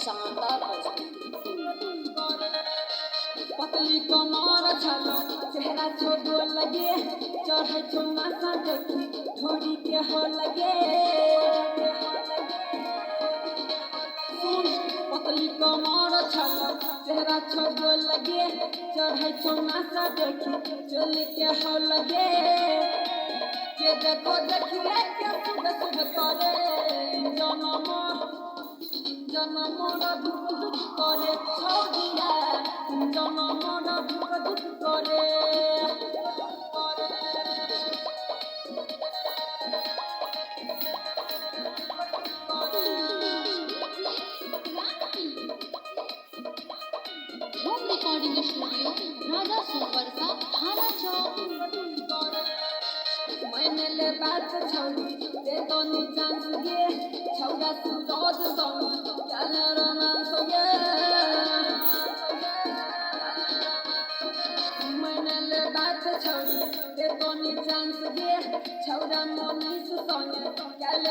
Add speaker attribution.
Speaker 1: शानदार प्रस्तुति।
Speaker 2: पतली कमर छलो चेहरा छोटो लगे चढ़े चौना सा देखी थोड़ी के हो लगे पतली कमर छलो चेहरा छोटो लगे चढ़े चौना सा देखी चल के हो लगे के देखो देखिए के सुबह सुबह करे जनमोरा धुक धुक करे छौदिया जनमोरा धुक धुक करे
Speaker 3: होम रिकॉर्डिंग स्टूडियो राजा सोमवर्षा थाना चौक।
Speaker 2: मैंने ले बात छौड़ी दे तो नी चांस गे छौड़ा सुरोज संग चल रोमांस गे मैंने ले बात छौड़ी दे तो नी चांस गे छौड़ा मोनीस संग चल